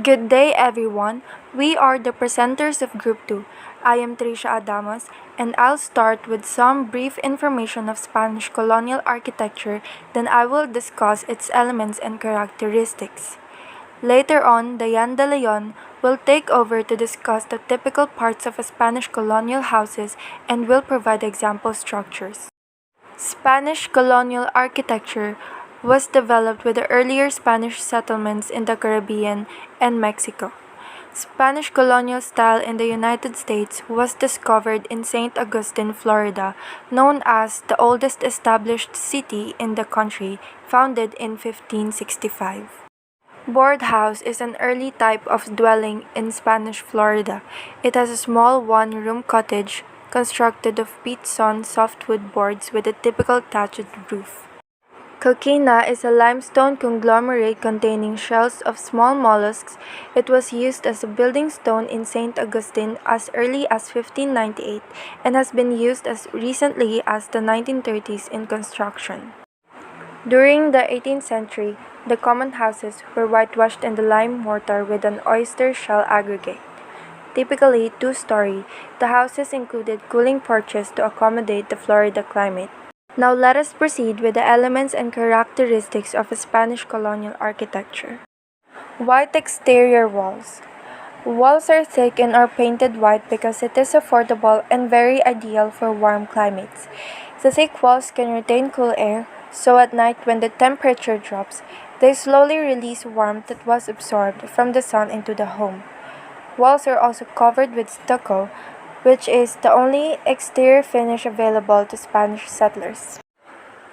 Good day, everyone. We are the presenters of Group 2. I am Trisha Adamos, and I'll start with some brief information of Spanish colonial architecture, then I will discuss its elements and characteristics. Later on, Diane de Leon will take over to discuss the typical parts of a Spanish colonial houses and will provide example structures. Spanish colonial architecture was developed with the earlier Spanish settlements in the Caribbean and Mexico. Spanish colonial style in the United States was discovered in St. Augustine, Florida, known as the oldest established city in the country, founded in 1565. Board house is an early type of dwelling in Spanish Florida. It has a small one-room cottage constructed of peat-sawn softwood boards with a typical thatched roof. Coquina is a limestone conglomerate containing shells of small mollusks. It was used as a building stone in St. Augustine as early as 1598 and has been used as recently as the 1930s in construction. During the 18th century, the common houses were whitewashed in the lime mortar with an oyster shell aggregate. Typically two-story, the houses included cooling porches to accommodate the Florida climate. Now let us proceed with the elements and characteristics of a Spanish colonial architecture. White exterior walls. Walls are thick and are painted white because it is affordable and very ideal for warm climates. The thick walls can retain cool air, so at night when the temperature drops, they slowly release warmth that was absorbed from the sun into the home. Walls are also covered with stucco, which is the only exterior finish available to Spanish settlers.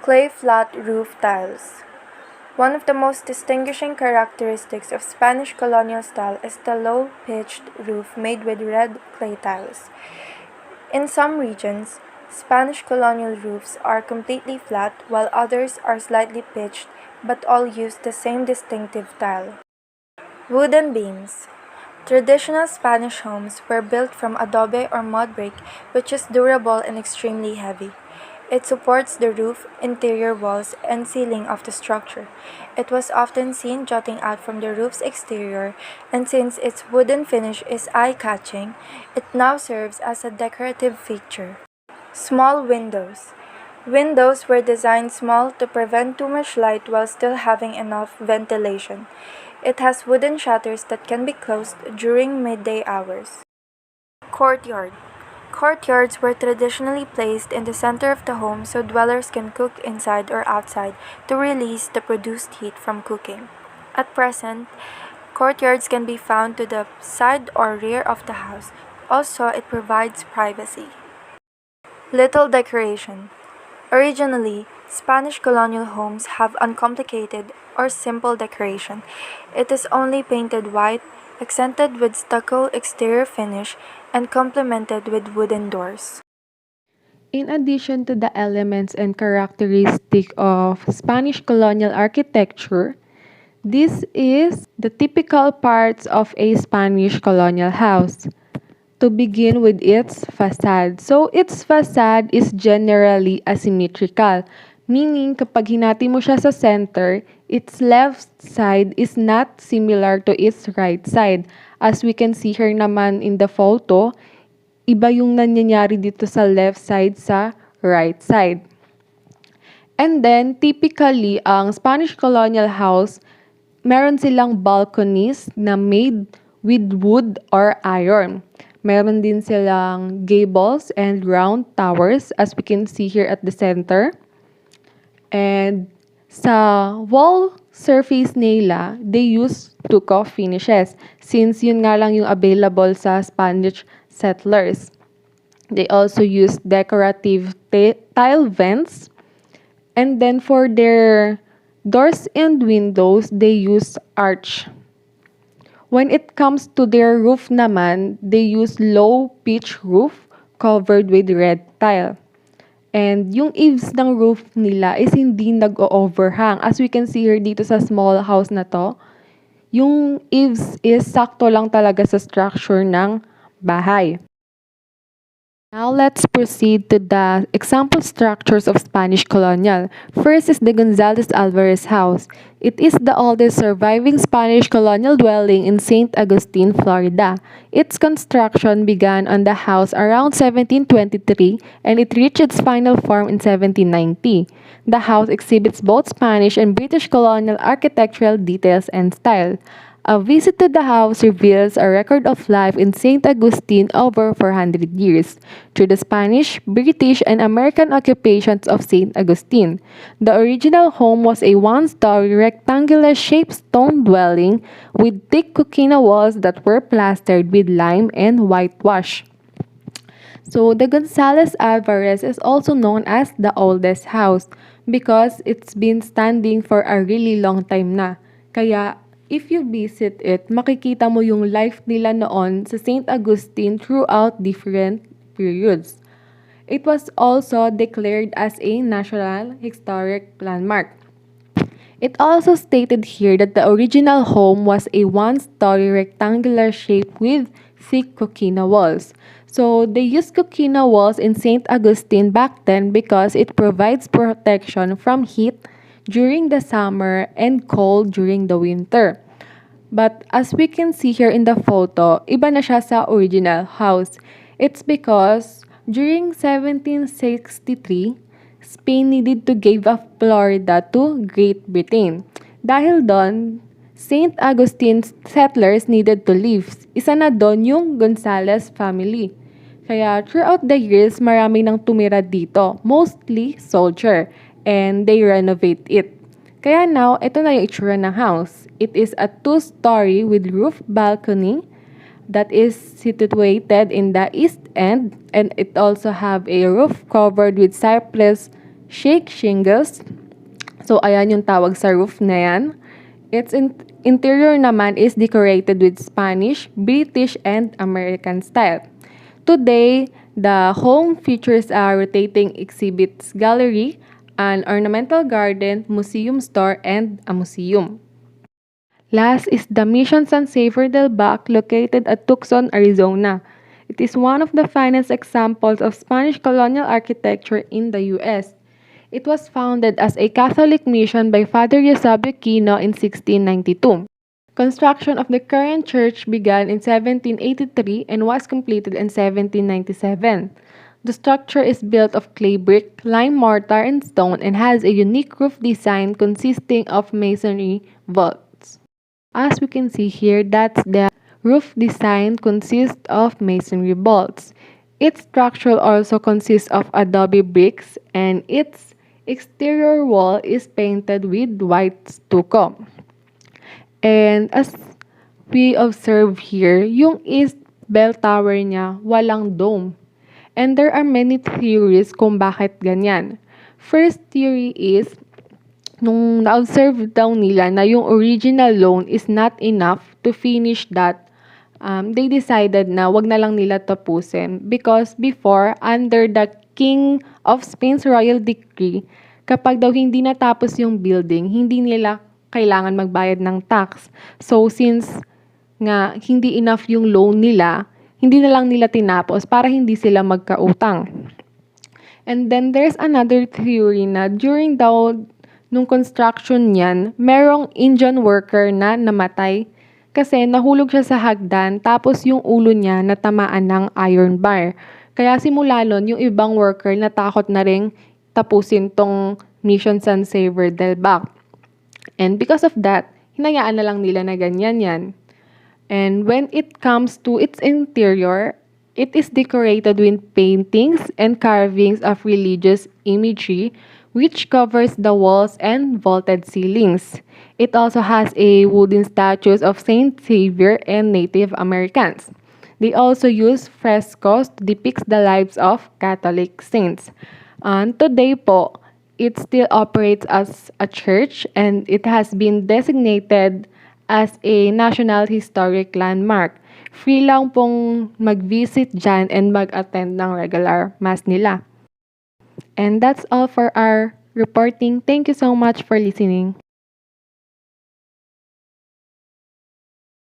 Clay flat roof tiles. One of the most distinguishing characteristics of Spanish colonial style is the low-pitched roof made with red clay tiles. In some regions, Spanish colonial roofs are completely flat while others are slightly pitched but all use the same distinctive tile. Wooden beams. Traditional Spanish homes were built from adobe or mud brick, which is durable and extremely heavy. It supports the roof, interior walls, and ceiling of the structure. It was often seen jutting out from the roof's exterior, and since its wooden finish is eye-catching, it now serves as a decorative feature. Small windows. Windows were designed small to prevent too much light while still having enough ventilation. It has wooden shutters that can be closed during midday hours. Courtyard. Courtyards were traditionally placed in the center of the home so dwellers can cook inside or outside to release the produced heat from cooking. At present, courtyards can be found to the side or rear of the house. Also, it provides privacy. Little decoration. Originally, Spanish colonial homes have uncomplicated or simple decoration. It is only painted white, accented with stucco exterior finish, and complemented with wooden doors. In addition to the elements and characteristic of Spanish colonial architecture, this is the typical parts of a Spanish colonial house. To begin with its facade. So, its facade is generally asymmetrical, meaning kapag hinati mo siya sa center, its left side is not similar to its right side. As we can see here naman in the photo, iba yung nangyayari dito sa left side sa right side. And then, typically, ang Spanish colonial house, meron silang balconies na made with wood or iron. Meron din silang gables and round towers as we can see here at the center. And sa wall surface nila, they use stucco finishes since yun nga lang yung available sa Spanish settlers. They also use decorative tile vents. And then for their doors and windows, they use arch. When it comes to their roof naman, they use low pitch roof covered with red tile. And yung eaves ng roof nila is hindi nag-overhang. As we can see here dito sa small house na to, yung eaves is sakto lang talaga sa structure ng bahay. Now let's proceed to the example structures of Spanish colonial. First is the Gonzalez Alvarez house. It is the oldest surviving Spanish colonial dwelling in St. Augustine, Florida. Its construction began on the house around 1723 and it reached its final form in 1790. The house exhibits both Spanish and British colonial architectural details and style. A visit to the house reveals a record of life in St. Augustine over 400 years, through the Spanish, British, and American occupations of St. Augustine. The original home was a one-story rectangular-shaped stone dwelling with thick coquina walls that were plastered with lime and whitewash. So the Gonzales Alvarez is also known as the oldest house because it's been standing for a really long time na. Kaya if you visit it, makikita mo yung life nila noon sa St. Augustine throughout different periods. It was also declared as a National Historic Landmark. It also stated here that the original home was a one-story rectangular shape with thick coquina walls. So they used coquina walls in St. Augustine back then because it provides protection from heat during the summer and cold during the winter. But as we can see here in the photo, iba na siya sa original house. It's because during 1763, Spain needed to give up Florida to Great Britain. Dahil doon, St. Augustine's settlers needed to leave. Isa na doon yung Gonzales family. Kaya throughout the years, marami nang tumira dito, mostly soldier, and they renovate it. Kaya now, ito na yung itsura ng house. It is a two-story with roof balcony that is situated in the east end, and it also have a roof covered with cypress shake shingles. So ayan yung tawag sa roof na yan. Its interior naman is decorated with Spanish, British, and American style. Today, the home features a rotating exhibits gallery, an ornamental garden, museum store, and a museum. Last is the Mission San Xavier del Bac located at Tucson, Arizona. It is one of the finest examples of Spanish colonial architecture in the U.S. It was founded as a Catholic mission by Father Eusebio Kino in 1692. Construction of the current church began in 1783 and was completed in 1797. The structure is built of clay brick, lime mortar, and stone and has a unique roof design consisting of masonry vaults. As we can see here, that's the roof design consists of masonry bolts. Its structure also consists of adobe bricks and its exterior wall is painted with white stucco. And as we observe here, yung east bell tower niya walang dome. And there are many theories kung bakit ganyan. First theory is nung na-observe daw nila na yung original loan is not enough to finish that, they decided na wag na lang nila tapusin. Because before, under the King of Spain's royal decree, kapag daw hindi natapos yung building, hindi nila kailangan magbayad ng tax. So since nga hindi enough yung loan nila, hindi na lang nila tinapos para hindi sila magkautang. And then there's another theory na during daw nung construction niyan, merong Indian worker na namatay kasi nahulog siya sa hagdan tapos yung ulo niya natamaan ng iron bar. Kaya simula nun, yung ibang worker natakot na rin tapusin tong Mission San Xavier del Bac. And because of that, hinayaan na lang nila na ganyan yan. And when it comes to its interior, it is decorated with paintings and carvings of religious imagery which covers the walls and vaulted ceilings. It also has a wooden statues of Saint Xavier and Native Americans. They also use frescoes to depict the lives of Catholic saints. And today po, it still operates as a church and it has been designated as a National Historic Landmark. Free lang pong mag-visit dyan and mag-attend ng regular mass nila. And that's all for our reporting. Thank you so much for listening.